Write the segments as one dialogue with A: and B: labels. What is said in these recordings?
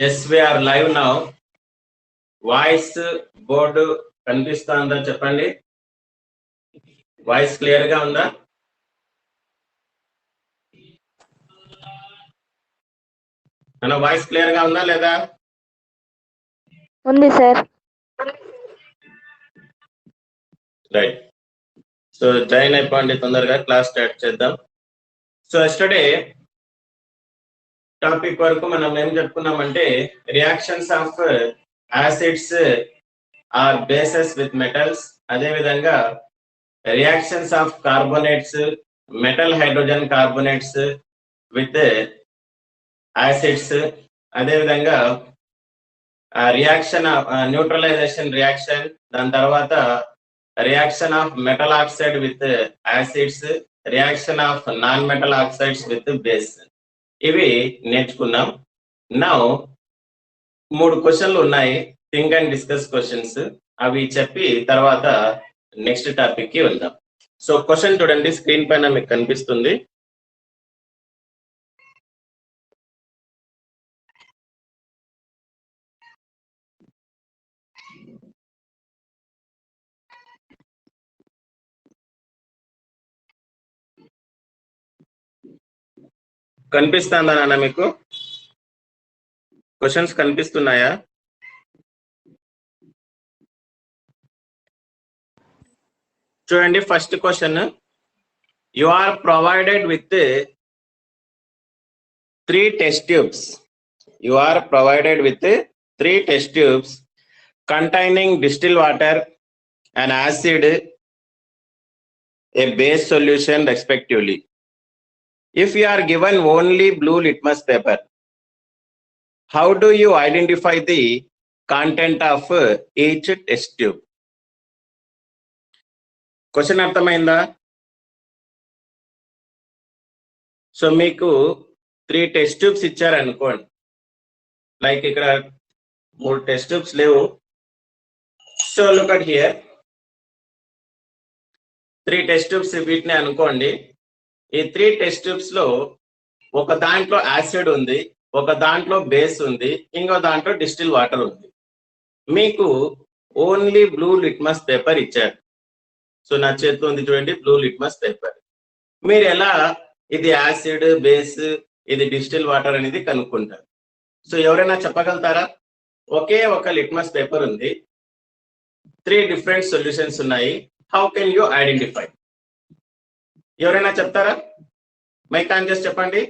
A: Yes, we are live now. Voice board కనిపిస్తుందా చెప్పండి. Voice clear గా ఉందా? మన వాయిస్ క్లియర్ గా ఉందా లేదా?
B: ఉంది సార్.
A: రైట్. సో జాయిన్ అయిపోండి తొందరగా, క్లాస్ స్టార్ట్ చేద్దాం. సో ఎస్టర్డే టాపిక్ వరకు మనం ఏం చెప్పుకున్నామంటే reactions of acids or bases with metals, అదే విధంగా reactions of carbonates, metal hydrogen carbonates with acids, అదే విధంగా రియాక్షన్ న్యూట్రలైజేషన్ రియాక్షన్, దాని తర్వాత reaction of metal oxide with acids, reaction of non metal oxides with base, ఇవి నేర్చుకున్నాం. Now 3 క్వశ్చన్లు ఉన్నాయి, థింక్ అండ్ డిస్కస్ క్వశ్చన్స్. అవి చెప్పి తర్వాత నెక్స్ట్ టాపిక్ కి వెళ్దాం. సో క్వశ్చన్ చూడండి, స్క్రీన్ పైన మీకు కనిపిస్తుంది. కనిపిస్తుందా నాన్న మీకు? క్వశ్చన్స్ కనిపిస్తున్నాయా? చూడండి, first question, you are provided with 3 test tubes. You are provided with 3 test tubes containing distilled water, an acid, a base solution respectively. If you are given only blue litmus paper, how do you identify the content of each test tube? Question అర్థమైందా? So మీకు 3 test tubes ఇచ్చారనుకోండి, like ఇక్కడ 3 test tubes లేవు. So look at here, 3 test tubes వీటిని అనుకోండి. ఈ 3 test tubes లో ఒక దాంట్లో యాసిడ్ ఉంది, ఒక దాంట్లో బేస్ ఉంది, ఇంకో దాంట్లో డిస్టిల్ వాటర్ ఉంది. మీకు ఓన్లీ బ్లూ లిట్మస్ పేపర్ ఇచ్చారు. సో నా చేతిలో ఉంది చూడండి, బ్లూ లిట్మస్ పేపర్. మీరు ఎలా ఇది యాసిడ్, బేస్, ఇది డిస్టిల్ వాటర్ అనేది కనుక్కుంటారు. సో ఎవరైనా చెప్పగలుగుతారా? ఒకే ఒక లిట్మస్ పేపర్ ఉంది, 3 డిఫరెంట్ సొల్యూషన్స్ ఉన్నాయి. How can you identify? ఎవరైనా చెప్తారా? మైక్ ఆన్ చేసి చెప్పండి.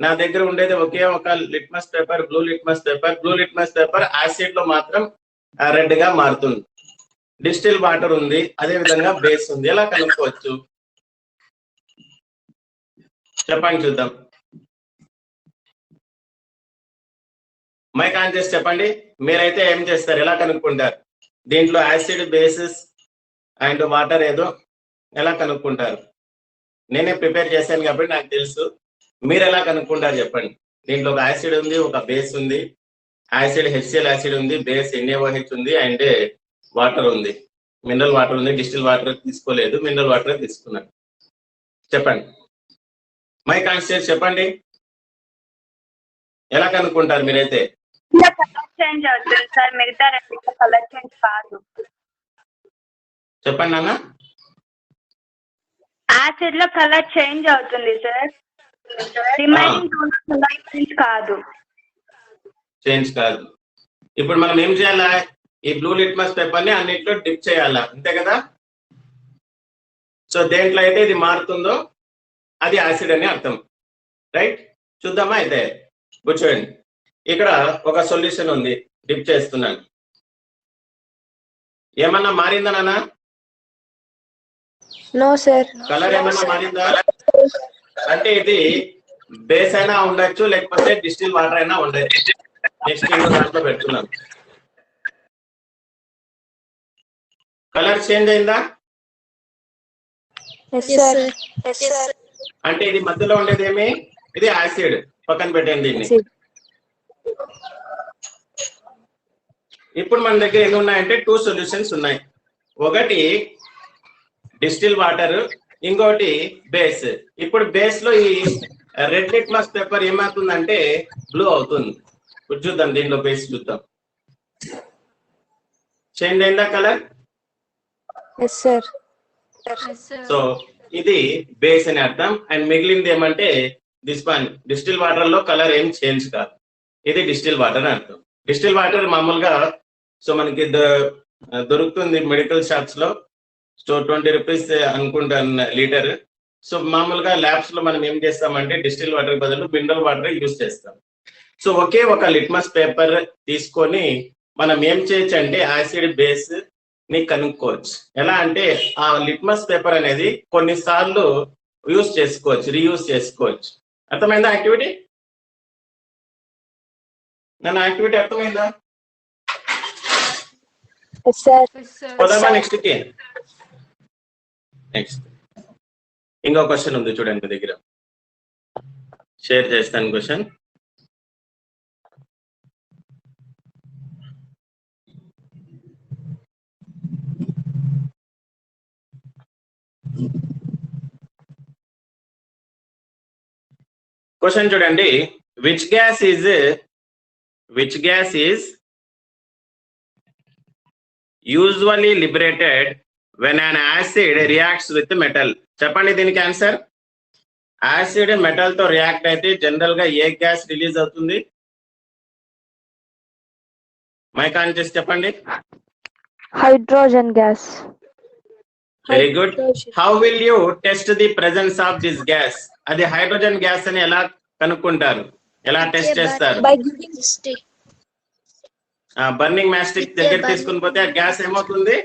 A: నా దగ్గర ఉండేది ఒకే ఒక litmus paper, blue litmus paper. Blue litmus paper acid లో మాత్రం రెడ్ గా మారుతుంది. డిస్టిల్ వాటర్ ఉంది, అదే విధంగా బేస్ ఉంది. ఎలా కనుక్కోవచ్చు చెప్పండి చూద్దాం. మైక్ ఆన్ చేసి చెప్పండి. మీరైతే ఏం చేస్తారు, ఎలా కనుక్కుంటారు? దీంట్లో యాసిడ్, బేసిస్ అండ్ వాటర్ ఏదో ఎలా కనుక్కుంటారు? నేనే ప్రిపేర్ చేశాను కాబట్టి నాకు తెలుసు. మీరు ఎలా కనుక్కుంటారు చెప్పండి. దీంట్లో ఒక యాసిడ్ ఉంది, ఒక బేస్ ఉంది. యాసిడ్ HCl యాసిడ్ ఉంది, బేస్ NaOH ఉంది, అండ్ వాటర్ ఉంది, మినరల్ వాటర్ ఉంది. డిస్టిల్ వాటర్ తీసుకోలేదు, మినరల్ వాటర్ తీసుకున్నాను. చెప్పండి, మైక్ ఆన్ చేసి చెప్పండి. ఎలా కనుక్కుంటారు మీరైతే?
B: కలర్ చేంజ్ అవుతుంది సార్, మిగతా రెండింటిలో కలర్ చేంజ్ కాదు.
A: చెప్పండి నాన్న.
B: యాసిడ్ లో కలర్ చేంజ్ అవుతుంది సార్, రిమైనింగ్ కలర్ చేంజ్ కాదు.
A: చేంజ్ కాదు. ఇప్పుడు మనం ఏం చేయాలా? ఈ బ్లూ లిట్మస్ పేపర్ ని అన్నిట్లో డిప్ చేయాలా, అంతే కదా? సో దేంట్లో అయితే ఇది మారుతుందో అది యాసిడ్ అని అర్థం, రైట్? చూద్దామా అయితే? కూర్చోండి. ఇక్కడ ఒక సొల్యూషన్ ఉంది, డిప్ చేస్తున్నాను. ఏమన్నా మారిందా నాన్న?
B: No sir.
A: కలర్ ఏమన్నా మారిందా? అంటే ఇది బేస్ అయినా ఉండొచ్చు, లేకపోతే డిస్టిల్ వాటర్ అయినా ఉండొచ్చు. నెక్స్ట్ ఇంకో దాంట్లో పెడుతున్నాను. కలర్ చేంజ్ అయిందా? అంటే ఇది మధ్యలో ఉండేది ఏమి? ఇది యాసిడ్. పక్కన పెట్టండి దీన్ని. ఇప్పుడు మన దగ్గర ఎన్ని ఉన్నాయంటే 2 సొల్యూషన్స్ ఉన్నాయి. ఒకటి డిస్టిల్ వాటర్, ఇంకోటి బేస్. ఇప్పుడు బేస్ లో ఈ రెడ్ లిట్మస్ పేపర్ ఏమవుతుందంటే బ్లూ అవుతుంది. ఇప్పుడు చూద్దాం, దీనిలో బేస్ చూద్దాం. చేంజ్ అయిందా కలర్?
C: Yes, sir.
A: సో ఇది బేస్ అని అర్థం. అండ్ మిగిలింది ఏమంటే దిస్ వన్ డిస్టిల్ వాటర్ లో కలర్ ఏం చేంజ్ కాదు. ఇది డిస్టిల్ వాటర్ అని అర్థం. డిస్టిల్ వాటర్ మామూలుగా సో మనకి దొరుకుతుంది మెడికల్ షాప్స్ లో. సో 20 రూపీస్ అనుకుంటాను లీటర్. సో మామూలుగా ల్యాబ్స్ లో మనం ఏం చేస్తామంటే డిస్టిల్ వాటర్ బదులు మినరల్ వాటర్ యూజ్ చేస్తాం. సో ఒకే ఒక లిట్మస్ పేపర్ తీసుకొని మనం ఏం చేయొచ్చు అంటే యాసిడ్ బేస్ ని కనుక్కోవచ్చు. ఎలా అంటే ఆ లిట్మస్ పేపర్ అనేది కొన్నిసార్లు యూజ్ చేసుకోవచ్చు, రీయూజ్ చేసుకోవచ్చు. అర్థమైందా యాక్టివిటీ? నన్ను యాక్టివిటీ అర్థమైందా?
C: Yes, sir.
A: పోదామా నెక్స్ట్ కి? నెక్స్ట్ ఇంకో క్వశ్చన్ ఉంది చూడండి మీ దగ్గర, షేర్ చేస్తాను క్వశ్చన్. క్వశ్చన్ చూడండి, which gas is usually liberated when an acid reacts with metal? చెప్పండి దీనికి ఆన్సర్. యాసిడ్ మెటల్ తో రియాక్ట్ అయితే జనరల్ గా ఏ గ్యాస్ రిలీజ్ అవుతుంది? మైక్ ఆన్ చేసి చెప్పండి.
C: Hydrogen gas.
A: Very good. How will you test the presence of this gas? అది hydrogen gas అని ఎలా కనుక్కుంటారు? ఎలా టెస్ట్ చేస్తారు?
C: By giving stick.
A: బర్నింగ్ మ్యాస్టిక్ దగ్గర తీసుకుని పోతే ఆ గ్యాస్ ఏమవుతుంది?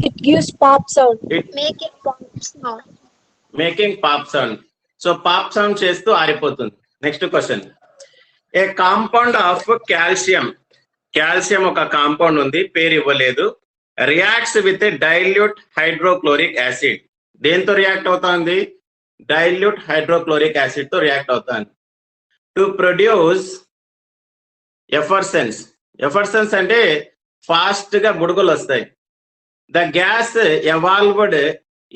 C: It gives pop sound.
D: Making pop sound.
A: Making pop sound. So pop sound చేస్తూ ఆరిపోతుంది. Next question, a compound of calcium, calcium ఒక కాంపౌండ్ ఉంది, పేరు ఇవ్వలేదు, reacts with dilute hydrochloric acid. దేంతో రియాక్ట్ అవుతుంది? డైల్యూట్ హైడ్రోక్లోరిక్ యాసిడ్ తో రియాక్ట్ అవుతుంది. To produce effervescence. ఎఫర్సెన్స్ అంటే ఫాస్ట్ గా బుడగలు వస్తాయి. The gas evolved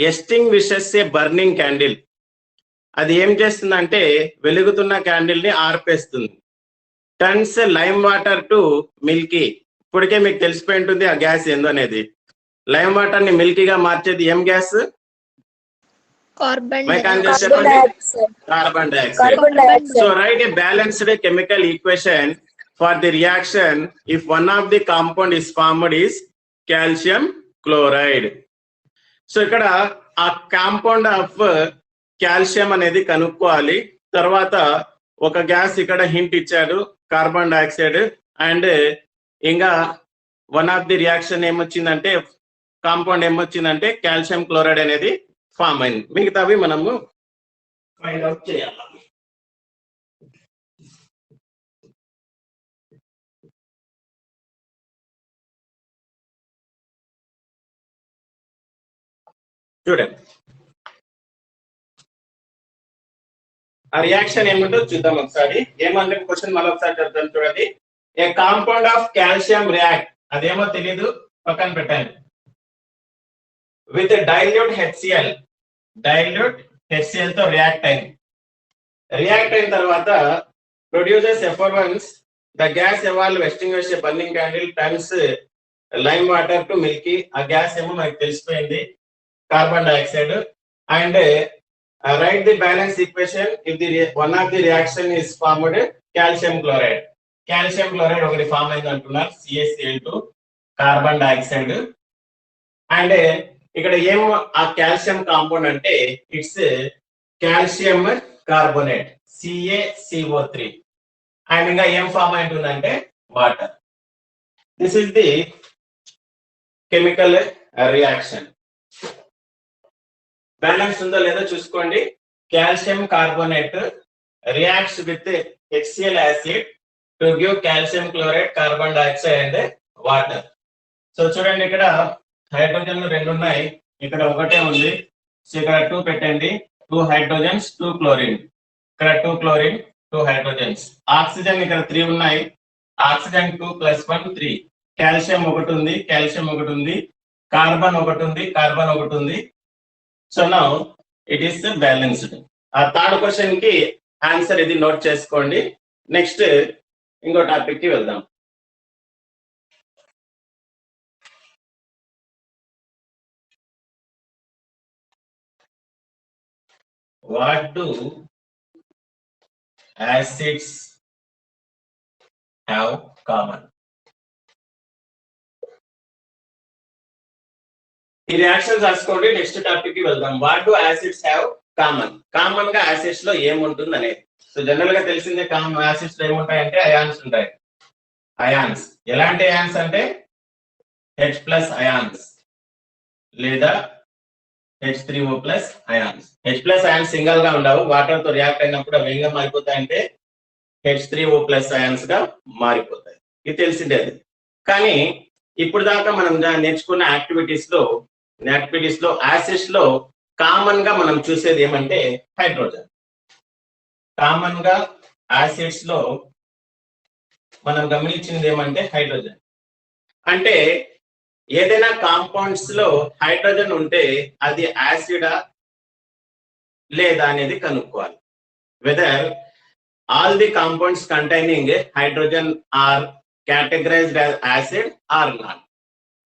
A: extinguishes a burning candle. అది ఏం చేస్తుందంటే వెలుగుతున్న క్యాండిల్ ని ఆర్పేస్తుంది. Turns lime water to milky. ఇప్పటికే మీకు తెలిసిపోయి ఉంటుంది ఆ గ్యాస్ ఏందో అనేది. లైమ్ వాటర్ ని మిల్కీగా మార్చేది ఏం గ్యాస్?
D: Carbon
A: చెప్పండి.
C: dioxide.
A: Carbon dioxide.
C: Carbon dioxide.
A: So write a balanced chemical equation for the reaction if one of the compound is formed is calcium chloride. So ఇక్కడ ఆ కాంపౌండ్ ఆఫ్ కాల్షియం అనేది కనుక్కోవాలి. తర్వాత ఒక గ్యాస్ ఇక్కడ hint ఇచ్చాడు, carbon dioxide. And ఇంకా one of the reaction ఏమొచ్చిందంటే, కాంపౌండ్ ఏమొచ్చిందంటే కాల్షియం క్లోరైడ్ అనేది ఫామ్ అయింది. మిగతావి మనము ఫైండ్ అవుట్ చేయాలి. చూడండి ఆ రియాక్షన్ ఏమిటో చూద్దాం ఒకసారి. ఏమంటే క్వశ్చన్ మళ్ళీ ఒకసారి చెప్తాను చూడండి. A compound of calcium react, అదేమో తెలీదు, పక్కన పెట్టండి. With dilute HCl, dilute HCl తో రియాక్ట్ అయింది. రియాక్ట్ అయిన తర్వాత produces effervescence, the gas evolve extinguish a burning candle, turns lime water to milky. ఆ గ్యాస్ ఏమో మనకి తెలిసిపోయింది, carbon dioxide. And write the balance equation if the one of the reaction is formed calcium chloride. Calcium chloride ఒకటి form అయింది అంటున్నారు, CaCl2 carbon dioxide. And ఇక్కడ ఏం ఆ కాల్షియం కాంపౌండ్ అంటే it's calcium carbonate, CaCO3. And ఇంకా ఏం form అయింటుందంటే water. This is the chemical reaction. Balance ఉందో లేదో చూసుకోండి. Calcium carbonate reacts with HCl acid to give calcium chloride, carbon dioxide and water. So చూడండి ఇక్కడ హైడ్రోజన్లు రెండు ఉన్నాయి, ఇక్కడ ఒకటే ఉంది. సో ఇక్కడ 2 పెట్టండి, 2 హైడ్రోజన్స్ 2 క్లోరిన్, ఇక్కడ 2 క్లోరిన్ 2 హైడ్రోజన్స్. ఆక్సిజన్ ఇక్కడ 3 ఉన్నాయి, ఆక్సిజన్ 2 + 1 3. కాల్షియం ఒకటి ఉంది, కాల్షియం ఒకటి ఉంది, కార్బన్ ఒకటి ఉంది, కార్బన్ ఒకటి ఉంది. So now it is balanced. ఆ థర్డ్ క్వశ్చన్ కి ఆన్సర్ ఇది నోట్ చేసుకోండి. నెక్స్ట్ ఇంకో టాపిక్ కి వెళ్దాం. What do acids have common? ఈ రియాక్షన్స్ రాసుకోండి. నెక్స్ట్ టాపిక్ కి వెళ్దాం. What do acids have common? Common గా యాసిడ్స్ లో ఏముంటుంది అనేది. సో జనరల్ గా తెలిసిందే యాసిడ్స్ లో ఏముంటాయంటే అయాన్స్ ఉంటాయి. అయాన్స్ ఎలాంటి అయాన్స్ అంటే H+ అయాన్స్ లేదా H3O+ ions. H+ ions single గా ఉండవు. వాటర్ తో రియాక్ట్ అయినప్పుడు అవి ఏంగా మారిపోతాయంటే H3O+ అయాన్స్ గా మారిపోతాయి. ఇది తెలిసిందేది. కానీ ఇప్పుడు దాకా మనం నేర్చుకున్న యాక్టివిటీస్ లో యాసిడ్స్ లో కామన్ గా మనం చూసేది ఏమంటే హైడ్రోజన్. కామన్ గా యాసిడ్స్ లో మనం గమనించింది ఏమంటే హైడ్రోజన్. అంటే ఏదైనా కాంపౌండ్స్ లో హైడ్రోజన్ ఉంటే అది యాసిడా లేదా అనేది కనుక్కోవాలి. Whether all the compounds containing hydrogen are categorized as acid or not.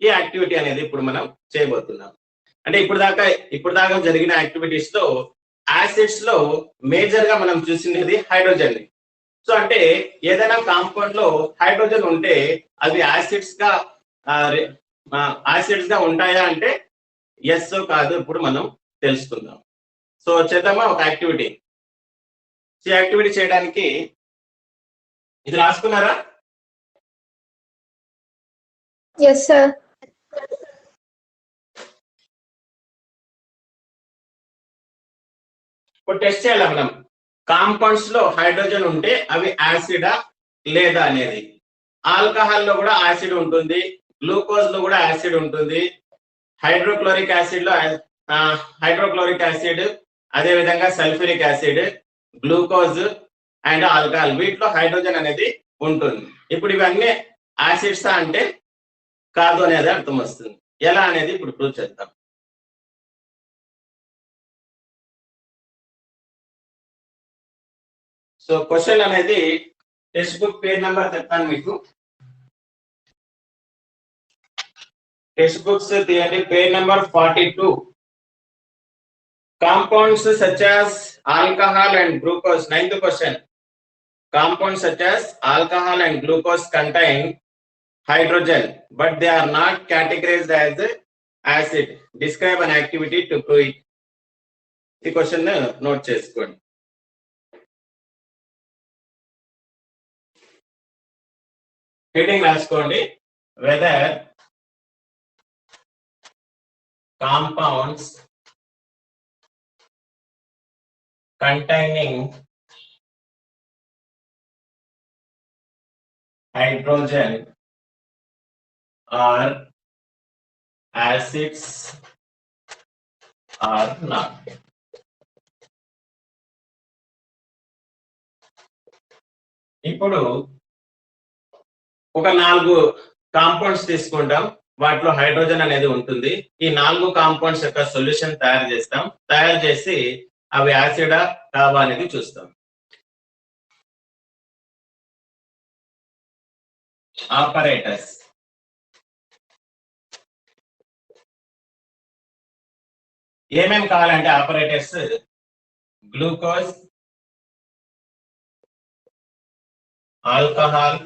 A: ఈ యాక్టివిటీ అనేది ఇప్పుడు మనం చేయబోతున్నాం. అంటే ఇప్పుడు దాకా జరిగిన యాక్టివిటీస్ లో యాసిడ్స్ లో మేజర్ గా మనం చూసినది హైడ్రోజన్ ని. సో అంటే ఏదైనా కాంపౌండ్ లో హైడ్రోజన్ ఉంటే అవి యాసిడ్స్ గా ఉంటాయా అంటే ఎస్ కాదు ఇప్పుడు మనం తెలుసుకుందాం. సో చేద్దామా ఒక యాక్టివిటీ. ఈ యాక్టివిటీ చేయడానికి ఇది రాసుకున్నారా?
D: Yes, sir.
A: ఇప్పుడు టెస్ట్ చేయాలి మనం. కాంపౌండ్స్ లో హైడ్రోజన్ ఉంటే అవి యాసిడా లేదా అనేది. ఆల్కహాల్ లో కూడా యాసిడ్ ఉంటుంది, గ్లూకోజ్ లో కూడా యాసిడ్ ఉంటుంది, హైడ్రోక్లోరిక్ యాసిడ్ లో హైడ్రోక్లోరిక్ యాసిడ్, అదే విధంగా sulphuric acid, glucose and alcohol వీటిలో హైడ్రోజన్ అనేది ఉంటుంది. ఇప్పుడు ఇవన్నీ యాసిడ్స్ అంటే కాదు అనేది అర్థం వస్తుంది. ఎలా అనేది ఇప్పుడు ప్రూవ్ చేద్దాం. సో క్వశ్చన్ అనేది టెక్స్ట్ బుక్ పేజ్ నెంబర్ చెప్తాను మీకు. టెక్స్ట్ బుక్స్ తీయండి, page number 42. Compounds such as alcohol and glucose. 9th question. Compounds such as alcohol and glucose contain hydrogen, but they are not categorized as acid. Describe an activity to prove it. The question note చేసుకోండి. Heading రాసుకోండి. whether compounds containing hydrogen are acids or not. ఇప్పుడు ఒక 4 compounds తీసుకుంటాం, వాటిలో hydrogen అనేది ఉంటుంది. ఈ 4 compounds యొక్క సొల్యూషన్ తయారు చేసి అవి యాసిడా కావా అనేది చూస్తాం. ఆపరేటర్స్. ఏమేమి కావాలంటే operators glucose, alcohol,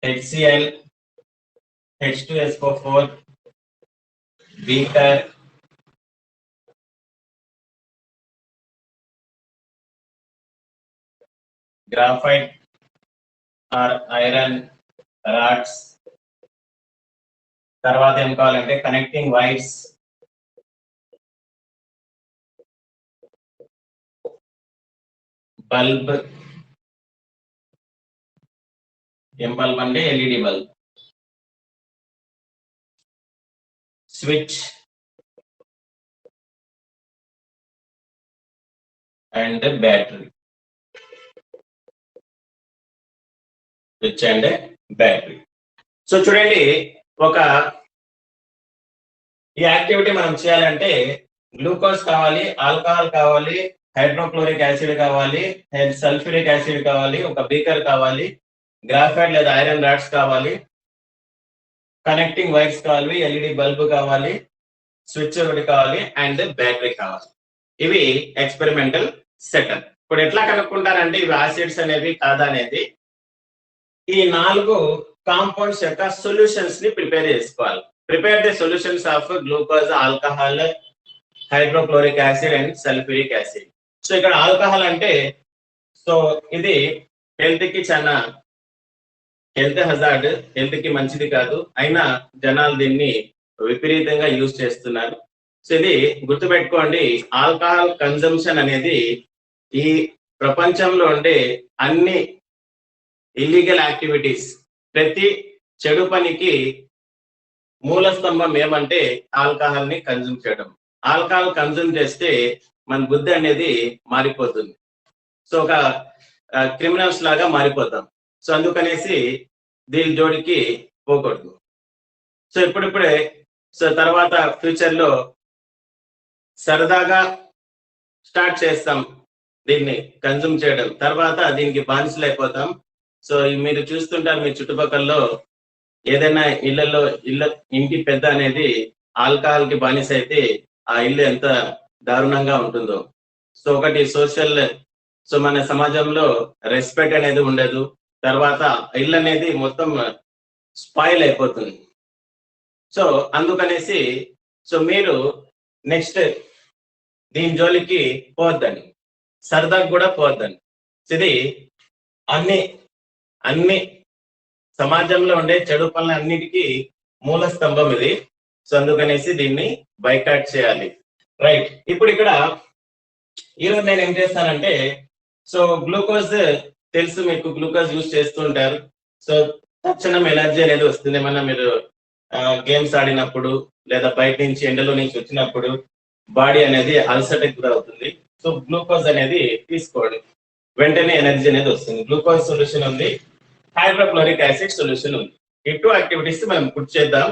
A: HCl, H2SO4, beaker, graphite or iron rods. తర్వాత ఏం కావాలంటే కనెక్టింగ్ వైర్స్, బల్బ్, ఏం బల్బ్ అంటే LED bulb, switch and battery. Switch and battery. So చూడండి, ఈ యాక్టివిటీ మనం చేయాలంటే గ్లూకోజ్ కావాలి, ఆల్కహాల్ కావాలి, హైడ్రోక్లోరిక్ యాసిడ్ కావాలి, సల్ఫ్యూరిక్ యాసిడ్ కావాలి, ఒక బీకర్ కావాలి, గ్రాఫైట్ లేదా ఐరన్ రాడ్స్ కావాలి, కనెక్టింగ్ వైర్స్ కావాలి, ఎల్ఈడి బల్బ్ కావాలి, స్విచ్ ఒకటి కావాలి అండ్ బ్యాటరీ కావాలి. ఇవి ఎక్స్పెరిమెంటల్ సెటప్. ఇప్పుడు ఎట్లా కనుక్కుంటారంటే ఇవి యాసిడ్స్ అనేవి కాదా అనేది, ఈ 4 కాంపౌండ్స్ యొక్క సొల్యూషన్స్ ని ప్రిపేర్ చేసుకోవాలి. Prepare the solutions of glucose, alcohol, hydrochloric acid and sulphuric acid. So ఇక్కడ ఆల్కహాల్ అంటే సో ఇది హెల్త్ కి చాలా హెల్త్ హజార్డ్, హెల్త్ కి మంచిది కాదు, అయినా జనాలు దీన్ని విపరీతంగా యూజ్ చేస్తున్నారు. సో ఇది గుర్తుపెట్టుకోండి, ఆల్కహాల్ కన్జంప్షన్ అనేది ఈ ప్రపంచంలో ఉండే అన్ని ఇల్లీగల్ యాక్టివిటీస్, ప్రతి చెడు పనికి మూల స్తంభం ఏమంటే ఆల్కహాల్ ని కన్జ్యూమ్ చేయడం. ఆల్కహాల్ కన్జ్యూమ్ చేస్తే మన బుద్ధి అనేది మారిపోతుంది. సో ఒక క్రిమినల్స్ లాగా మారిపోతాం. సో అందుకనేసి దీని జోడికి పోకూడదు. సో ఇప్పుడిప్పుడే సో తర్వాత ఫ్యూచర్ లో సరదాగా స్టార్ట్ చేస్తాం దీన్ని కన్జ్యూమ్ చేయడం, తర్వాత దీనికి బానిసలు అయిపోతాం. సో మీరు చూస్తుంటారు మీ చుట్టుపక్కలలో ఏదైనా ఇంటి పెద్ద అనేది ఆల్కహాల్ కి బానిస అయితే ఆ ఇల్లు ఎంత దారుణంగా ఉంటుందో. సో ఒకటి సోషల్, సో మన సమాజంలో రెస్పెక్ట్ అనేది ఉండదు, తర్వాత ఇల్లు అనేది మొత్తం స్పాయిల్ అయిపోతుంది. సో అందుకనేసి సో మీరు నెక్స్ట్ దీని జోలికి పోవద్దండి, సరదాగా కూడా పోవద్దండి. ఇది అన్ని సమాజంలో ఉండే చెడు పనుల అన్నిటికీ మూల స్తంభం ఇది. సో అందుకనేసి దీన్ని బైకాట్ చేయాలి. రైట్, ఇప్పుడు ఇక్కడ ఈరోజు నేను ఏం చేస్తానంటే, సో గ్లూకోజ్ తెలుసు మీకు, గ్లూకోజ్ యూజ్ చేస్తూ ఉంటారు. సో తక్షణం ఎనర్జీ అనేది వస్తుంది. ఏమన్నా మీరు గేమ్స్ ఆడినప్పుడు లేదా బయట నుంచి ఎండలో నుంచి వచ్చినప్పుడు బాడీ అనేది అలసటకు గురవుతుంది. సో గ్లూకోజ్ అనేది తీసుకోండి, వెంటనే ఎనర్జీ అనేది వస్తుంది. గ్లూకోజ్ సొల్యూషన్ ఉంది, హైడ్రోక్లోరిక్ యాసిడ్ సొల్యూషన్ ఉంది. ఈ 2 యాక్టివిటీస్ మనం పూర్తి చేద్దాం.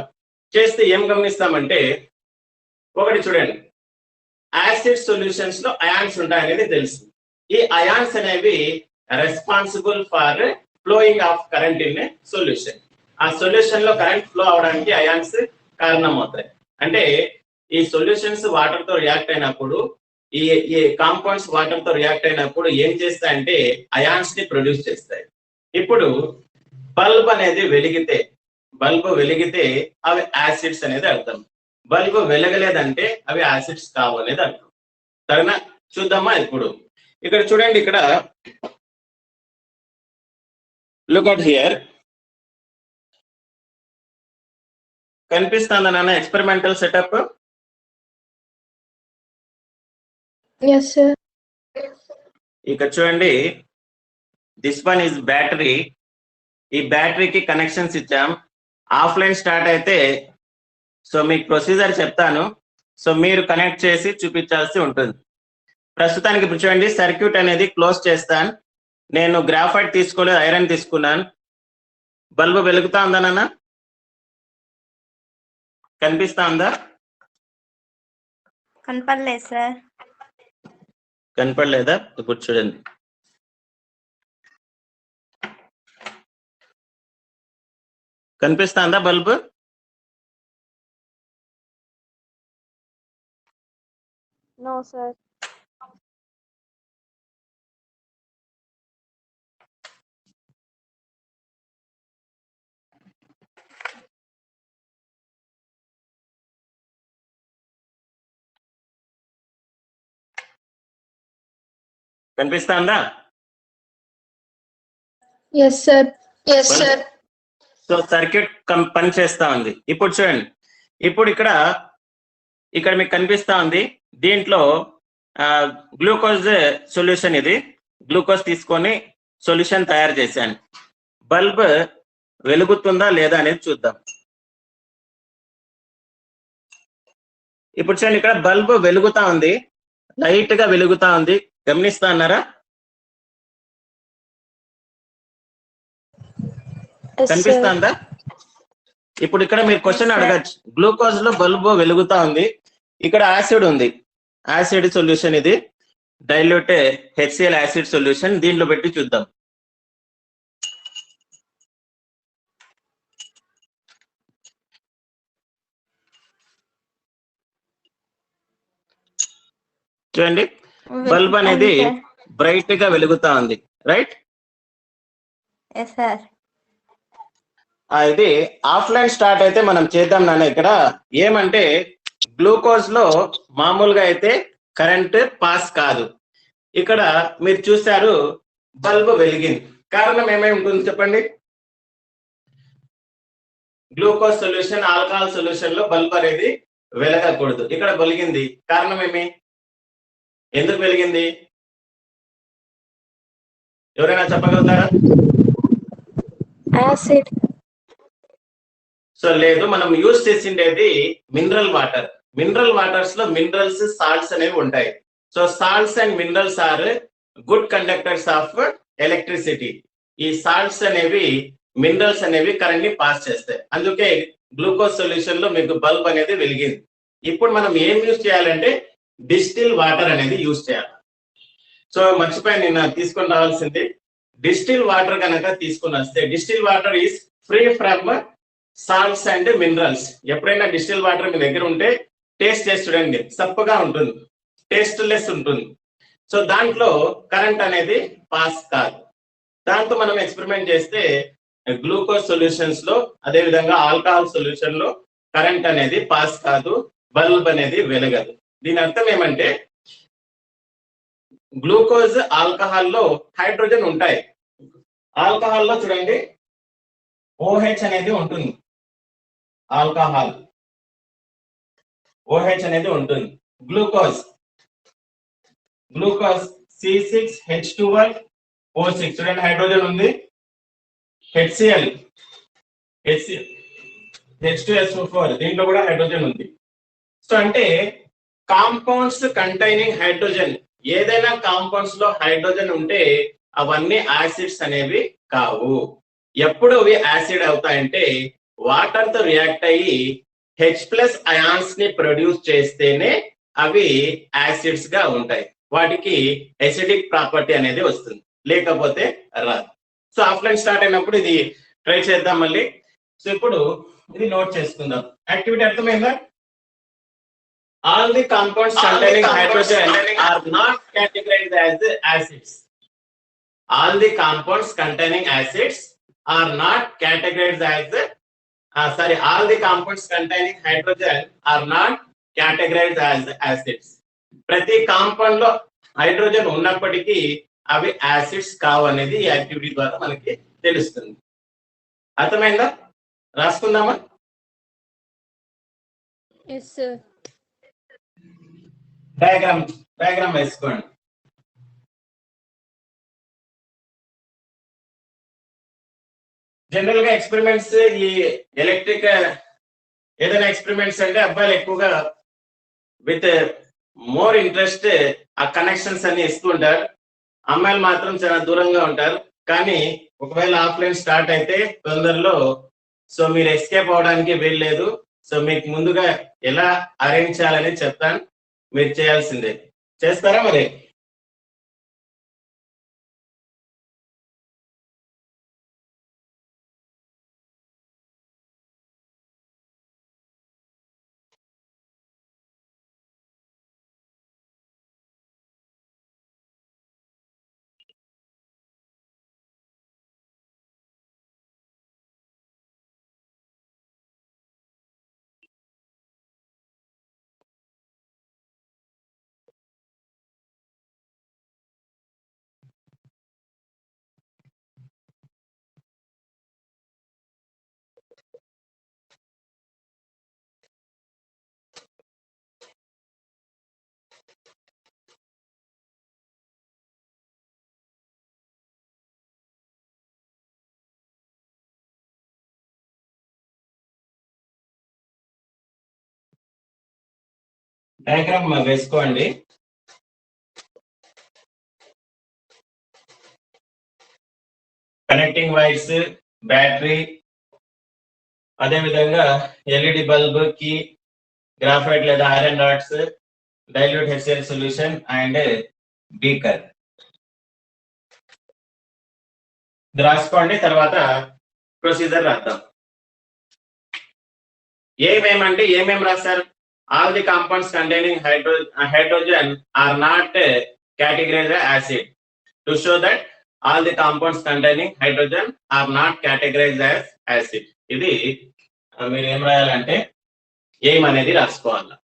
A: చేస్తే ఏం గమనిస్తామంటే, ఒకటి చూడండి, యాసిడ్ సొల్యూషన్స్ లో అయాన్స్ ఉంటాయనేది తెలుసు. ఈ అయాన్స్ అనేవి responsible for flowing of current in solution. ఆ సొల్యూషన్ లో కరెంట్ ఫ్లో అవడానికి అయాన్స్ కారణం అవుతాయి. అంటే ఈ సొల్యూషన్స్ వాటర్ తో రియాక్ట్ అయినప్పుడు, ఈ కాంపౌండ్స్ వాటర్ తో రియాక్ట్ అయినప్పుడు ఏం చేస్తాయంటే అయాన్స్ ని ప్రొడ్యూస్ చేస్తాయి. ఇప్పుడు బల్బ్ అనేది వెలిగితే అవి యాసిడ్స్ అనేది అర్థం. బల్బ్ వెలగలేదంటే అవి యాసిడ్స్ కావు అనేది అర్థం. సరేనా, చూద్దామా? ఇప్పుడు ఇక్కడ చూడండి, ఇక్కడ లుక్ అట్ హియర్. కనిపిస్తుందా నాన్న ఎక్స్పెరిమెంటల్ సెటప్?
D: Yes, sir.
A: ఇక్కడ చూడండి, దిస్ వన్ ఈజ్ బ్యాటరీ. ఈ బ్యాటరీకి కనెక్షన్స్ ఇచ్చాం. ఆఫ్లైన్ స్టార్ట్ అయితే సో మీకు ప్రొసీజర్ చెప్తాను, సో మీరు కనెక్ట్ చేసి చూపించాల్సి ఉంటుంది. ప్రస్తుతానికి ఇప్పుడు చూడండి, సర్క్యూట్ అనేది క్లోజ్ చేస్తాను. నేను గ్రాఫైట్ తీసుకోలేదు, ఐరన్ తీసుకున్నాను. బల్బు వెలుగుతా ఉందా నాన్న? కనిపిస్తా ఉందా?
B: కనపడలేదు సార్.
A: కనపడలేదా? ఇప్పుడు చూడండి, కనిపిస్తుందా బల్బు?
C: No, sir.
A: కనిపిస్తుందా?
D: Yes, sir. Yes, sir.
A: So circuit పని చేస్తా ఉంది. ఇప్పుడు చూడండి, ఇప్పుడు ఇక్కడ మీకు కనిపిస్తా ఉంది, దీంట్లో గ్లూకోజ్ సొల్యూషన్. ఇది గ్లూకోజ్ తీసుకొని సొల్యూషన్ తయారు చేశాను. బల్బ్ వెలుగుతుందా లేదా అనేది చూద్దాం. ఇప్పుడు చూడండి, ఇక్కడ బల్బ్ వెలుగుతా ఉంది, లైట్ గా వెలుగుతా ఉంది. గమనిస్తా అన్నారా?
C: Yes, sir.
A: కనిపిస్తుందా? ఇప్పుడు ఇక్కడ మీరు క్వశ్చన్ అడగచ్చు, గ్లూకోజ్ లో బల్బు వెలుగుతా ఉంది, ఇక్కడ యాసిడ్ ఉంది, యాసిడ్ సొల్యూషన్ ఇది. డైల్యూట్ హెచ్సిఎల్ యాసిడ్ సొల్యూషన్ దీంట్లో పెట్టి చూద్దాం. చూడండి, బల్బ్ అనేది బ్రైట్ గా వెలుగుతా ఉంది, రైట్?
C: Yes, sir.
A: ఇది ఆఫ్లైన్ స్టార్ట్ అయితే మనం చేద్దాం నాన్న. ఇక్కడ ఏమంటే గ్లూకోజ్ లో మామూలుగా అయితే కరెంట్ పాస్ కాదు. ఇక్కడ మీరు చూశారు బల్బ్ వెలిగింది. కారణం ఏమై ఉంటుంది చెప్పండి? గ్లూకోజ్ సొల్యూషన్, ఆల్కహాల్ సొల్యూషన్ లో బల్బ్ అనేది వెలగకూడదు. ఇక్కడ వెలిగింది. కారణం ఏమి? ఎందుకు వెలిగింది? ఎవరైనా చెప్పగలుగుతారా?
C: Acid.
A: సో లేదు, మనం యూజ్ చేసిండేది మినరల్ వాటర్. మినరల్ వాటర్స్ లో మినరల్స్, సాల్ట్స్ అనేవి ఉంటాయి. So salts and minerals are good conductors of electricity. ఈ సాల్ట్స్ అనేవి, మినరల్స్ అనేవి కరెంట్ ని పాస్ చేస్తాయి. అందుకే గ్లూకోజ్ సొల్యూషన్ లో మీకు బల్బ్ అనేది వెలిగింది. ఇప్పుడు మనం ఏం యూజ్ చేయాలంటే డిస్టిల్ వాటర్ అనేది యూజ్ చేయాలి. సో మర్చిపోయి నిన్న తీసుకొని రావాల్సింది. డిస్టిల్ వాటర్ కనుక తీసుకుని వస్తే, distil water is free from salts and minerals. ఎప్పుడైనా డిస్టిల్ వాటర్ మీ దగ్గర ఉంటే టేస్ట్ చేసి చూడండి, సప్పగా ఉంటుంది, టేస్ట్ లెస్ ఉంటుంది. సో దాంట్లో కరెంట్ అనేది పాస్ కాదు. దాంతో మనం ఎక్స్పెరిమెంట్ చేస్తే గ్లూకోజ్ సొల్యూషన్స్ లో, అదే విధంగా ఆల్కహాల్ సొల్యూషన్ లో కరెంట్ అనేది పాస్ కాదు, బల్బ్ అనేది వెలగదు. దీని అర్థం ఏమంటే గ్లూకోజ్, ఆల్కహాల్ లో హైడ్రోజన్ ఉంటాయి. ఆల్కహాల్ లో చూడండి OH అనేది ఉంటుంది. ఆల్కహాల్ OH అనేది ఉంటుంది. గ్లూకోజ్ C6H12O6 చూడండి, హైడ్రోజన్ ఉంది. HCl H2SO4 దీంట్లో కూడా హైడ్రోజన్ ఉంది. సో అంటే కాంపౌండ్స్ కంటైనింగ్ హైడ్రోజన్, ఏదైనా కాంపౌండ్స్ లో హైడ్రోజన్ ఉంటే అవన్నీ యాసిడ్స్ అనేవి కావు. ఎప్పుడు అవి యాసిడ్ అవుతాయంటే వాటర్ తో రియాక్ట్ అయ్యి H+ అయాన్స్ ని ప్రొడ్యూస్ చేస్తేనే అవి యాసిడ్స్ గా ఉంటాయి. వాటికి ఎసిడిక్ ప్రాపర్టీ అనేది వస్తుంది, లేకపోతే రాదు. సో ఆఫ్లైన్ స్టార్ట్ అయినప్పుడు ఇది ట్రై చేద్దాం మళ్ళీ. సో ఇప్పుడు ఇది నోట్ చేసుకుందాం. యాక్టివిటీ అర్థమైందా? All the compounds containing hydrogen are not categorized as acids. All the compounds containing acids are not categorized as all the compounds containing hydrogen are not categorized as acids. ప్రతి compound లో hydrogen ఉన్నప్పటికీ అవి acids కావు అనేది ఈ activity ద్వారా మనకి తెలుస్తుంది. అర్థమైందా? రాసుకుందామా?
D: Yes, sir.
A: డయాగ్రామ్ వేసుకోండి. జనరల్ గా ఎక్స్పెరిమెంట్స్, ఈ ఎలక్ట్రిక్ ఏదైనా ఎక్స్పెరిమెంట్స్ అంటే అబ్బాయిలు ఎక్కువగా విత్ మోర్ ఇంట్రెస్ట్ ఆ కనెక్షన్స్ అన్ని ఇస్తూ ఉంటారు. అమ్మాయిలు మాత్రం చాలా దూరంగా ఉంటారు. కానీ ఒకవేళ ఆఫ్లైన్ స్టార్ట్ అయితే తొందరలో, సో మీరు ఎస్కేప్ అవడానికి వీల్లేదు. సో మీకు ముందుగా ఎలా అరేంజ్ చేయాలని చెప్తాను, మీరు చేయాల్సిందే. చేస్తారా మరి? డయాగ్రామ్ వేసుకోండి. కనెక్టింగ్ వైర్స్, బ్యాటరీ, అదే విధంగా ఎల్ఈడి బల్బ్ కి గ్రాఫైట్ లేదా iron rods, dilute HCl solution and beaker. ఇది రాసుకోండి, తర్వాత ప్రొసీజర్ రాద్దాం. ఏమేమంటే ఏమేమి రాశారు? All the compounds containing hydrogen are not categorized as acid. To show that all the compounds containing hydrogen are not categorized as acid. ఇది మీరు ఏం రాయాలంటే ఏం అనేది రాసుకోవాలి.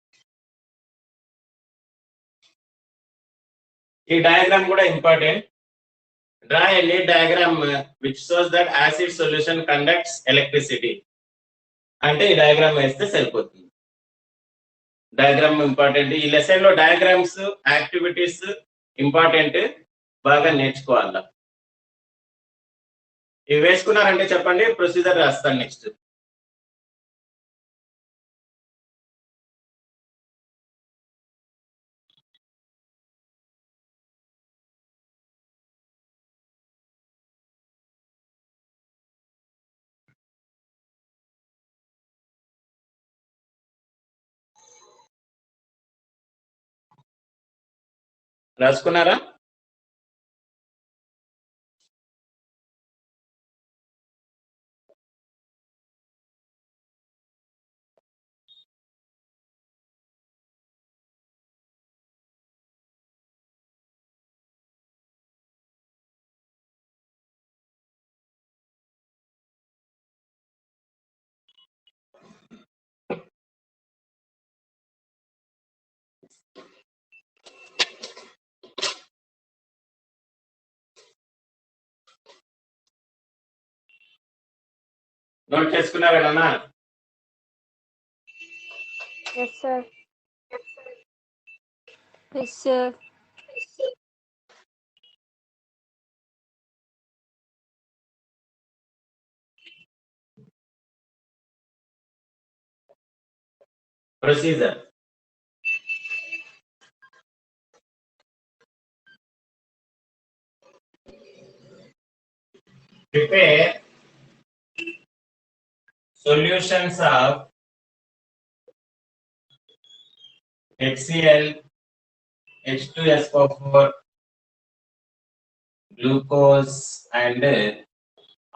A: ఈ డయాగ్రామ్ కూడా important. Draw a neat diagram which shows that acid solution conducts electricity. అంటే ఈ డయాగ్రామ్ వేస్తే సరిపోతుంది. Diagram important. ఈ లెసన్ లో డయాగ్రామ్స్, యాక్టివిటీస్ ఇంపార్టెంట్, బాగా నేర్చుకోవాలి. ఇవి వేసుకున్నారంటే చెప్పండి, ప్రొసీజర్ రాస్తాను నెక్స్ట్. రాసుకున్నారా? నోట్ చేసుకున్నారా?
C: Yes, sir. Yes, sir.
A: Procedure. Prepare solutions of HCl, H2SO4, glucose and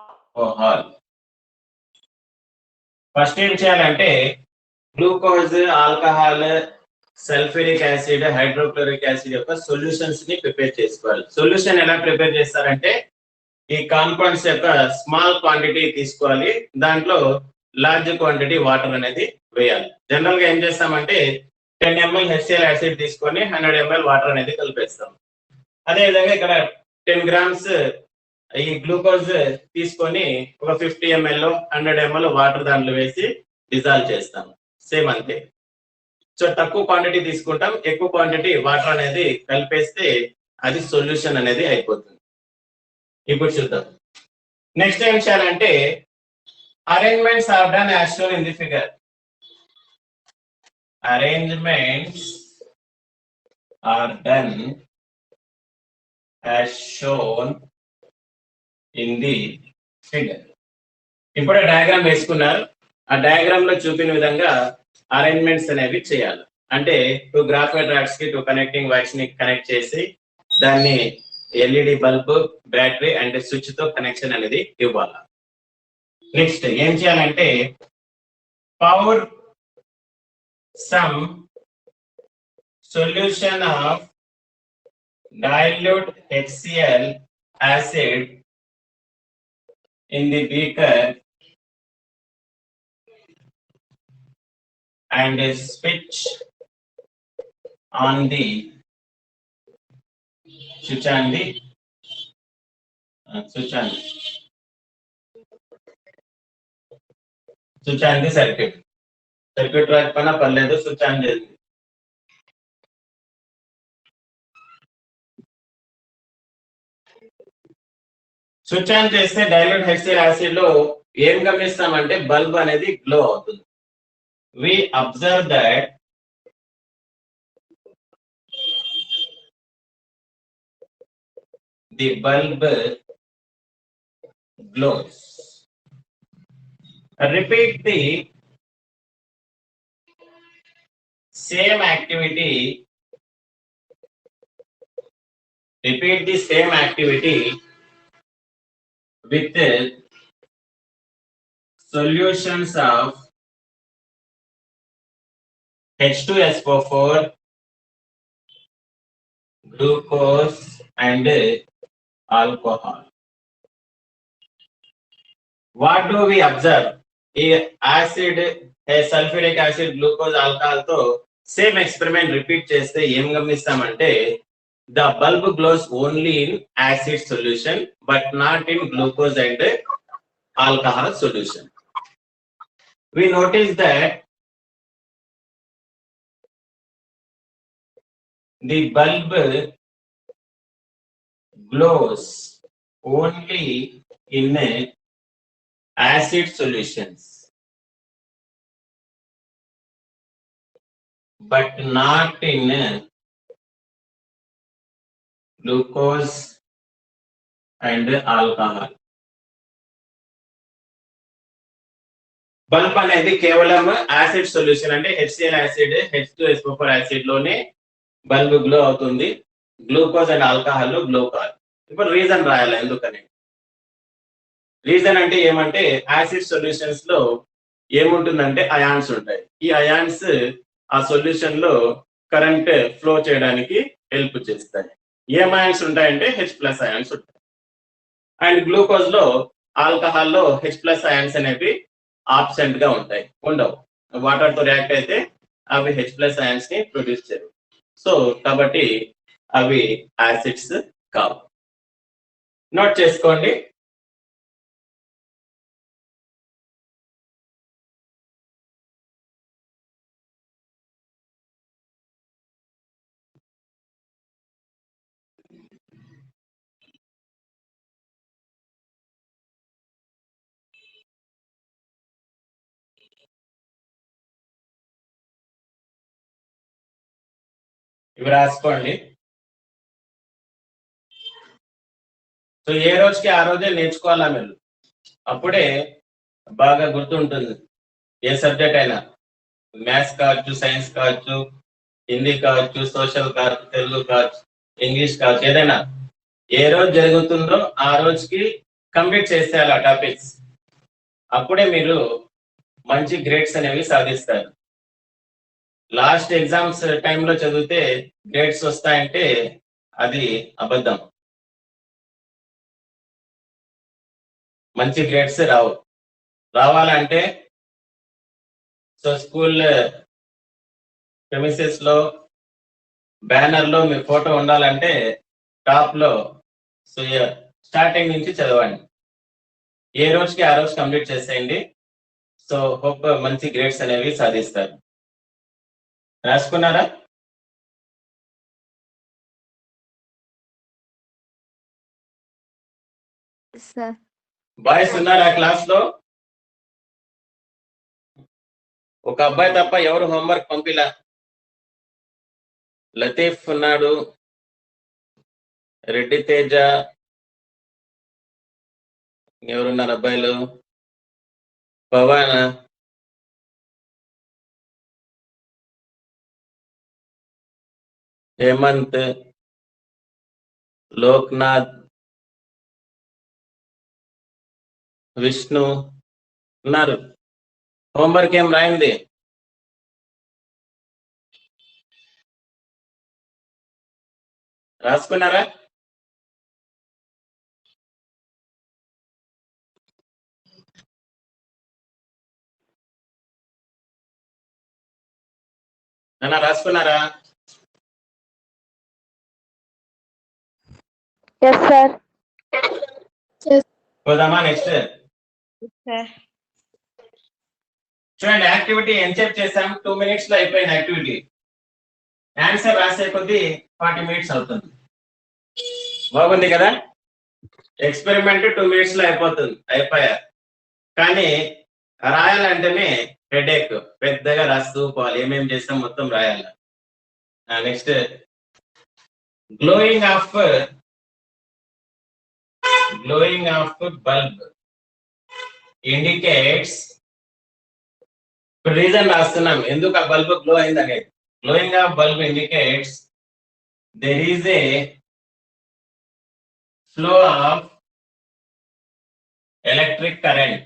A: alcohol. First ఏం చేయాలంటే glucose, alcohol, sulphuric acid, hydrochloric acid యొక్క సొల్యూషన్స్ ని ప్రిపేర్ చేసుకోవాలి. సొల్యూషన్ ఎలా ప్రిపేర్ చేస్తారంటే ఈ కాంపౌండ్స్ యొక్క స్మాల్ క్వాంటిటీ తీసుకోవాలి, దాంట్లో లార్జ్ క్వాంటిటీ వాటర్ అనేది వేయాలి. జనరల్ గా ఏం చేస్తామంటే 10 ml HCl యాసిడ్ తీసుకొని 100 ml వాటర్ అనేది కలిపేస్తాం. అదే విధంగా ఇక్కడ 10 grams ఈ గ్లూకోజ్ తీసుకొని ఒక 50 ml 100 ml వాటర్ దాంట్లో వేసి డిజాల్వ్ చేస్తాం. సేమ్ అంతే. సో తక్కువ క్వాంటిటీ తీసుకుంటాం, ఎక్కువ క్వాంటిటీ వాటర్ అనేది కలిపేస్తే అది సొల్యూషన్ అనేది అయిపోతుంది. ఇప్పుడు చూద్దాం. నెక్స్ట్ ఏం చేయాలంటే arrangements are done as shown in the figure. Arrangements are done as shown in the figure. ఇప్పుడు డయాగ్రామ్ వేసుకున్నారు, ఆ డయాగ్రామ్ లో చూపిన విధంగా అరేంజ్మెంట్స్ అనేవి చేయాలి. అంటే 2 గ్రాఫైట్ రాడ్స్ కి 2 కనెక్టింగ్ వైర్స్ ని కనెక్ట్ చేసి దాన్ని LED bulb, battery and switch తో కనెక్షన్ అనేది ఇవ్వాలి. నెక్స్ట్ ఏం చేయాలంటే power some solution of dilute HCl acid in the beaker and switch on the switch on the circuit. Circuit రాకపోయినా పర్లేదు, స్విచ్ ఆన్ చేయండి. స్విచ్ ఆన్ చేస్తే డైల్యూట్ HCl యాసిడ్ లో ఏం గమనిస్తామంటే బల్బ్ అనేది గ్లో అవుతుంది. We observe that the bulb glows. Repeat the same activity repeat the same activity with solutions of H2SO4, glucose and alcohol. What do we observe? A acid, a sulfuric acid, glucose, alcohol తో same experiment repeat చేస్తే ఏం గమనిస్తామంటే the bulb glows only in acid solution but not in glucose and alcohol solution. We notice that the bulb glows only in acid solutions but not in glucose and alcohol. Bulb అనేది కేవలం acid solution అంటే HCl acid H2SO4 acid లోనే bulb glow అవుతుంది, glucose and alcohol లో glow కాదు. ఇప్పుడు reason రాయాలి ఎందుకని. రీజన్ అంటే ఏమంటే యాసిడ్ సొల్యూషన్స్ లో ఏముంటుందంటే అయాన్స్ ఉంటాయి. ఈ అయాన్స్ ఆ సొల్యూషన్ లో కరెంట్ ఫ్లో చేయడానికి హెల్ప్ చేస్తాయి. ఏం అయాన్స్ ఉంటాయంటే H+ అయాన్స్ ఉంటాయి. అండ్ గ్లూకోజ్ లో ఆల్కహాల్ లో H+ అయాన్స్ అనేవి ఆబ్సెంట్ గా ఉంటాయి, ఉండవు. వాటర్ తో రియాక్ట్ అయితే అవి H+ అయాన్స్ ని ప్రొడ్యూస్ చేయరు. సో కాబట్టి అవి యాసిడ్స్ కావు. నోట్ చేసుకోండి. ఇవి రాసుకోండి. సో ఏ రోజుకి ఆ రోజే నేర్చుకోవాలా మీరు, అప్పుడే బాగా గుర్తుంటుంది. ఏ సబ్జెక్ట్ అయినా, మ్యాథ్స్ కావచ్చు, సైన్స్ కావచ్చు, హిందీ కావచ్చు, సోషల్ కావచ్చు, తెలుగు కావచ్చు, ఇంగ్లీష్ కావచ్చు, ఏదైనా ఏ రోజు జరుగుతుందో ఆ రోజుకి కంప్లీట్ చేసేయాలి ఆ టాపిక్స్. అప్పుడే మీరు మంచి గ్రేడ్స్ అనేవి సాధిస్తారు. లాస్ట్ ఎగ్జామ్స్ టైంలో చదివితే గ్రేడ్స్ వస్తాయంటే అది అబద్ధం. మంచి గ్రేడ్స్ రావు. రావాలంటే సో స్కూల్ ప్రెమిసెస్ లో బ్యానర్ లో మీ ఫోటో ఉండాలంటే టాప్ లో సో స్టార్టింగ్ నుంచి చదవండి. ఏ రోజుకి ఆ రోజు కంప్లీట్ చేసేయండి. సో హోప్ మంచి గ్రేడ్స్ అనేవి సాధిస్తారు. రాసుకున్నారా?
C: సార్
A: బాయ్స్ ఉన్నారా క్లాస్ లో? ఒక అబ్బాయి తప్ప ఎవరు హోంవర్క్ పంపిలా. లతీఫ్ ఉన్నాడు, రెడ్డి తేజ, ఎవరున్నారు అబ్బాయిలు? పవన్, హేమంత్, లోక్నాథ్, విష్ణు ఉన్నారు. హోంవర్క్ ఏం రాయింది? రాసుకున్నారా? అన్నా రాసుకున్నారా?
C: Yes sir.
A: పోదామా నెక్స్ట్?
B: సార్
A: చూడండి, యాక్టివిటీ ఎంతసేపు చేసాం? 2 minutes లో అయిపోయింది యాక్టివిటీ. ఆన్సర్ రాసే కొద్దీ 40 minutes అవుతుంది. బాగుంది కదా? ఎక్స్పెరిమెంట్ 2 minutes లో అయిపోయా. కానీ రాయాలంటేనే హెడేక్, పెద్దగా రాస్తూ పోవాలి. ఏమేమి చేస్తాం మొత్తం రాయాలి. Next, glowing of bulb indicates. Reason రాస్తున్నాం ఎందుకు ఆ బల్బ్ గ్లో అయింది అనేది. Glowing of bulb indicates there is a flow of electric current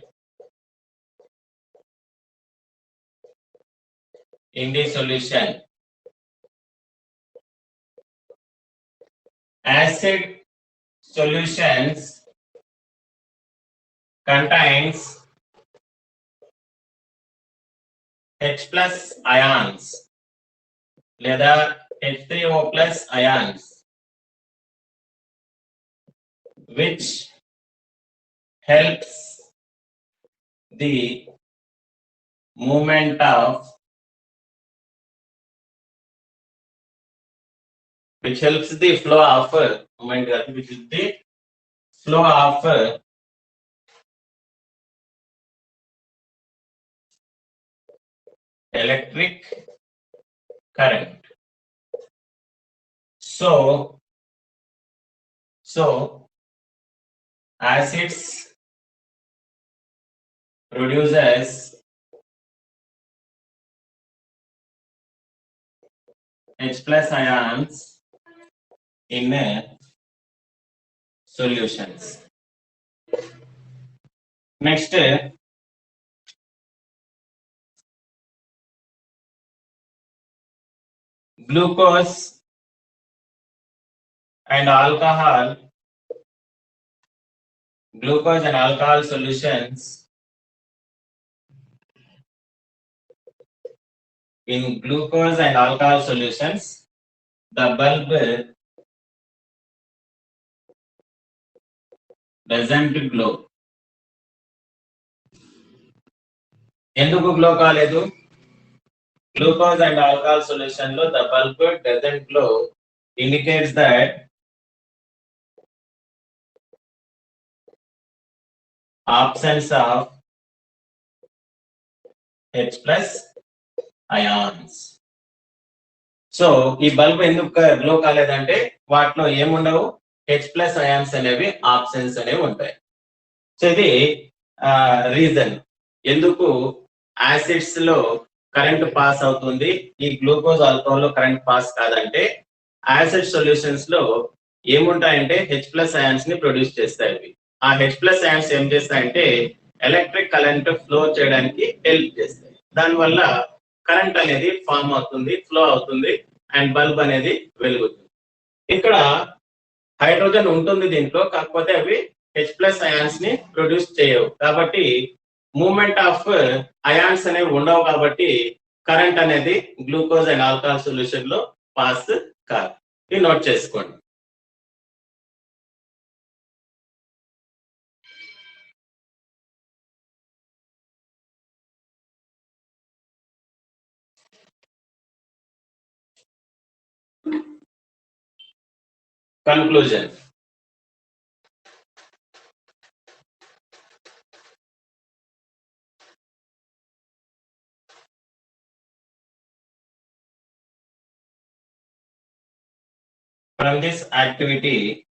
A: in the solution. Acid solutions contains H plus ions లేదా H3O plus ions which helps the movement of which helps the flow of which is the flow of electric current. So acids produces H plus ions in solutions. Next, glucose and alcohol solutions in glucose and alcohol solutions, the bulb doesn't glow. ఎందుకు glow కాలేదు? Glucose and alcohol solution lo the bulb doesn't glow indicates that absence of H plus ions. So ఈ bulb ఎందుకు glow కాలేదంటే వాటిలో ఏముండవు, H plus ions అనేవి absence అనేవి ఉంటాయి. So ఇది రీజన్ ఎందుకు యాసిడ్స్ లో కరెంట్ పాస్ అవుతుంది, ఈ గ్లూకోజ్ ఆల్కహాల్ లో కరెంట్ పాస్ కాదంటే యాసిడ్ సొల్యూషన్స్ లో ఏముంటాయంటే హెచ్ ప్లస్ అయాన్స్ ని ప్రొడ్యూస్ చేస్తాయి. ఆ హెచ్ ప్లస్ అయాన్స్ ఏం చేస్తాయంటే ఎలక్ట్రిక్ కరెంట్ ఫ్లో చేయడానికి హెల్ప్ చేస్తాయి. దానివల్ల కరెంట్ అనేది ఫామ్ అవుతుంది, ఫ్లో అవుతుంది అండ్ బల్బ్ అనేది వెలుగుతుంది. ఇక్కడ హైడ్రోజన్ ఉంటుంది దీంట్లో, కాకపోతే అవి హెచ్ ప్లస్ అయాన్స్ ని ప్రొడ్యూస్ చేయవు కాబట్టి మూవ్మెంట్ ఆఫ్ అయాన్స్ అనేవి ఉండవు కాబట్టి కరెంట్ అనేది గ్లూకోజ్ అండ్ ఆల్కహాల్ సొల్యూషన్ లో పాస్ కాదు. ఇది నోట్ చేసుకోండి. Conclusion. From this activity,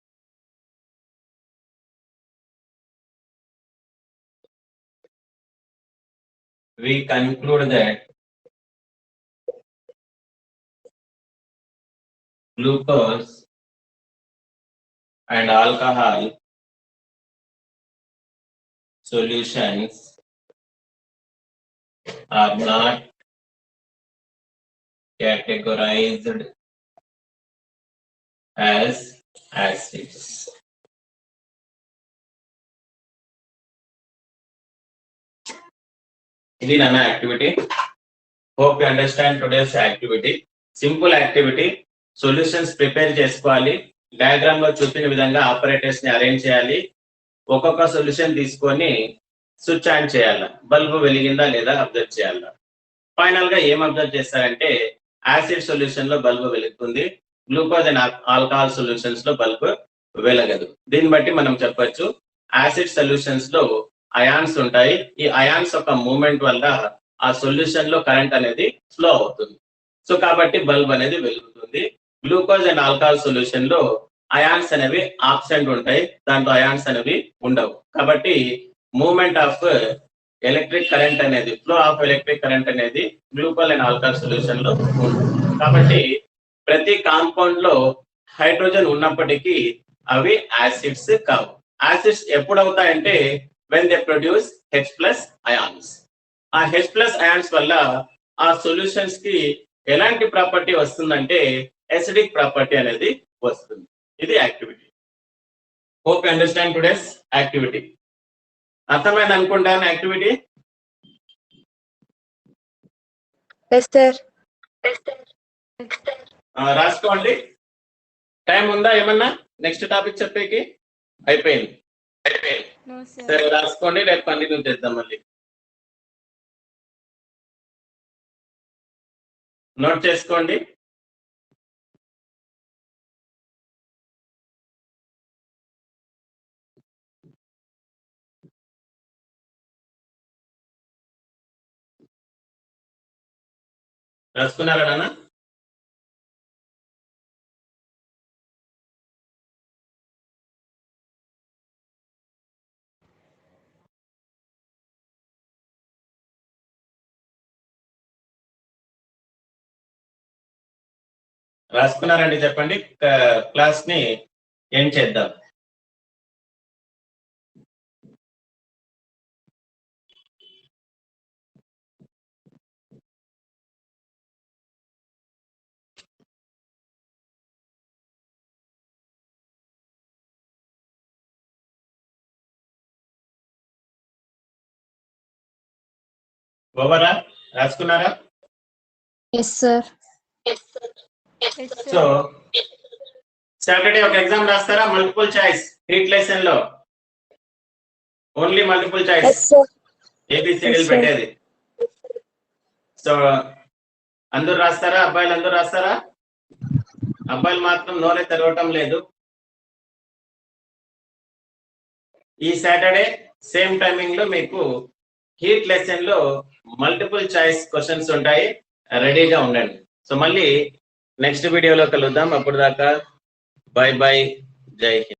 A: we conclude that glucose and alcohol solutions are not categorized as acids. This is an activity. Hope you understand today's activity. Simple activity. Solutions prepare చేసుకోవాలి. Diagram లో చూపిన విధంగా operators ని arrange చేయాలి. ఒక్కొక్క solution తీసుకొని switch on చేయాలి. Bulb వెలిగిందా లేదా అబ్జర్వ్ చేయాలి. ఫైనల్ గా ఏం అబ్జర్వ్ చేస్తారంటే యాసిడ్ సొల్యూషన్ లో బల్బ్ వెలుగుతుంది, గ్లూకోజ్ అండ్ ఆల్కహాల్ సొల్యూషన్స్ లో బల్బ్ వెలగదు. దీన్ని బట్టి మనం చెప్పొచ్చు యాసిడ్ సొల్యూషన్స్ లో అయాన్స్ ఉంటాయి. ఈ అయాన్స్ యొక్క మూవ్మెంట్ వల్ల ఆ సొల్యూషన్ లో కరెంట్ అనేది ఫ్లో అవుతుంది. సో కాబట్టి బల్బ్ అనేది వెలుగుతుంది. గ్లూకోజ్ అండ్ ఆల్కహాల్ సొల్యూషన్ లో అయాన్స్ అనేవి ఆబ్సెంట్ ఉంటాయి, దాంట్లో అయాన్స్ అనేవి ఉండవు. కాబట్టి మూవ్మెంట్ ఆఫ్ ఎలక్ట్రిక్ కరెంట్ అనేది, ఫ్లో ఆఫ్ ఎలక్ట్రిక్ కరెంట్ అనేది గ్లూకోజ్ అండ్ ఆల్కహాల్ సొల్యూషన్ లో ఉంటుంది. కాబట్టి ప్రతి కాంపౌండ్ లో హైడ్రోజన్ ఉన్నప్పటికీ అవి యాసిడ్స్ కావు. యాసిడ్స్ ఎప్పుడు అవుతాయంటే when they produce H+ ions. ఆ H+ అయాన్స్ వల్ల ఆ సొల్యూషన్స్ కి ఎలాంటి ప్రాపర్టీ వస్తుందంటే ఎసిడిక్ ప్రాపర్టీ అనేది వస్తుంది. ఇది activity. Hope you understand today's activity. అర్థమైంది అనుకుంటాను యాక్టివిటీ.
C: Yes sir.
A: రాసుకోండి. టైం ఉందా ఏమన్నా నెక్స్ట్ టాపిక్ చెప్పేకి? అయిపోయింది.
C: No sir.
A: సరే రాసుకోండి, రేపు కంటిన్యూ చేద్దాం మళ్ళీ. నోట్ చేసుకోండి. రాసుకున్నారా నాన్న? రాసుకున్నారండి చెప్పండి. క్లాస్ ని ఎండ్ చేద్దాం. ఓవరా? రాసుకున్నారా?
D: Yes, sir.
A: సో సాటర్డే ఒక ఎగ్జామ్ రాస్తారా? మల్టిపుల్ చాయిస్ హీట్ లెసన్ లో only multiple choice
C: yes sir.
A: ఏబిసిడీలు
C: Yes, sir.
A: పెట్టేది. సో అందరూ రాస్తారా? అబ్బాయిలు అందరూ రాస్తారా? అబ్బాయిలు మాత్రం నోరే తెరవటం లేదు. ఈ సాటర్డే సేమ్ టైమింగ్ లో మీకు హీట్ లెసన్ లో మల్టిపుల్ చాయిస్ క్వశ్చన్స్ ఉంటాయి, రెడీగా ఉండండి. సో మళ్ళీ నెక్స్ట్ వీడియోలో కలుద్దాం. అప్పుడు దాకా బై బై, జై హింద్.